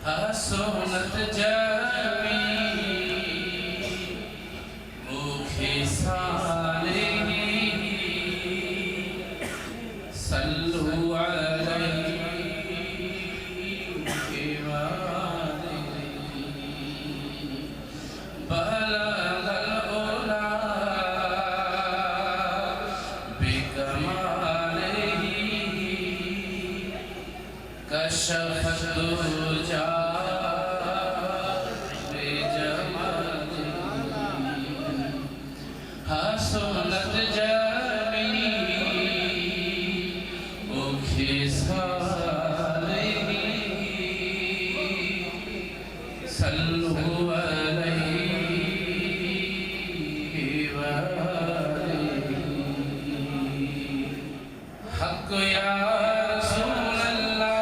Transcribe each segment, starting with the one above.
हसनत जमी मुखे सालेही सल्लु अलैहि बलगल उला बिकमालिही कशफत दुजा हसनत जमी मुखे सालेही सल्लु अलैहि हक या रसूल अल्लाह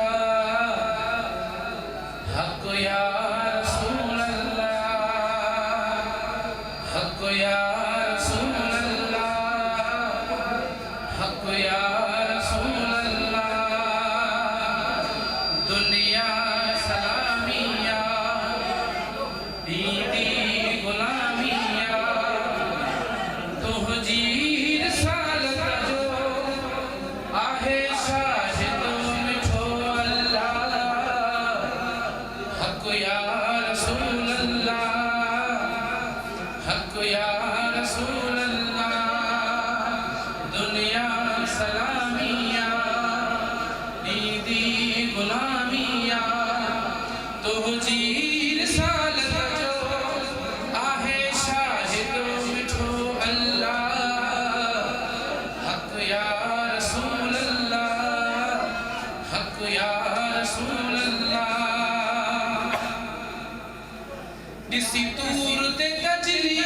हक या रसूल अल्लाह हक या रसूल अल्लाह हक या रसूल अल्लाह दुनिया सलामिया दीदी गुलामिया तुझी रिसालत जो आहे शाहिद मिठो अल्लाह हक या रसूल अल्लाह हक या रसूल अल्लाह दुनिया सलामिया दीदी गुलामिया तुझी रिसालत जो आहे शाहिद मिठो अल्लाह हक या रसूल अल्लाह हक या रसूल अल्लाह दिसी तूर ते कजली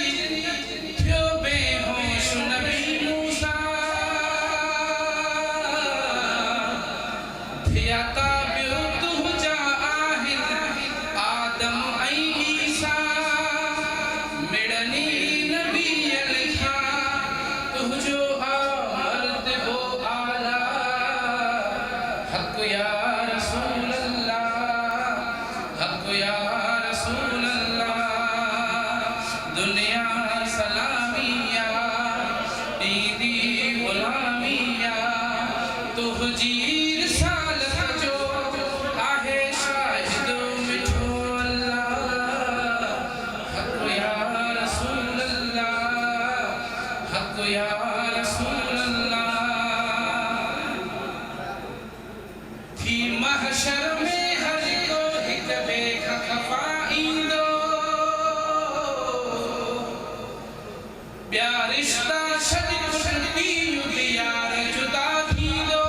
थियो बेहोश नबी मूसा थिया ताबियो तुझा आहिन आदम ऐं ईसा मिड़नी नबी लिखा तुझो मर्तबो आला हक या रसूल अल्लाह हक या रसूल अल्लाह दुनिया सलामिया दीदी गुलामिया तुझी रिसालत जो आहे शाहिद मिठो अल्लाह हक या रसूल अल्लाह हक या रसूल अल्लाह थी महशर में हर को हिक बे खफा ईंदो ॿिया रिश्ता छॾी कुटुंबी यार जुदा थींदो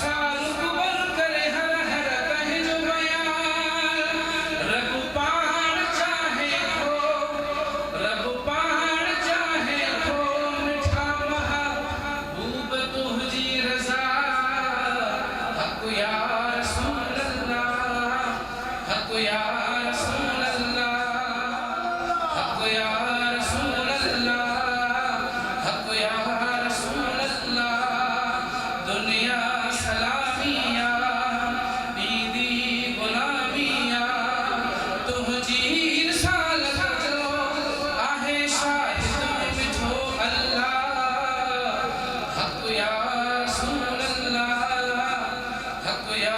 साल कुबर करे हर हर तहजु बयान रब पाण चाहे थो रब पाण चाहे थो मिठा महबूब तुंहिंजी रज़ा हक़ या रसूल अल्लाह हक़ या रसूल अल्लाह हक़ या रसूल अल्लाह हक़ या रसूल अल्लाह दुनिया सलामिया ईदी गुलामिया तुंहिंजी रिसालत जो आहे शाहिद मिठो अल्लाह हक़ या रसूल अल्लाह हक़ या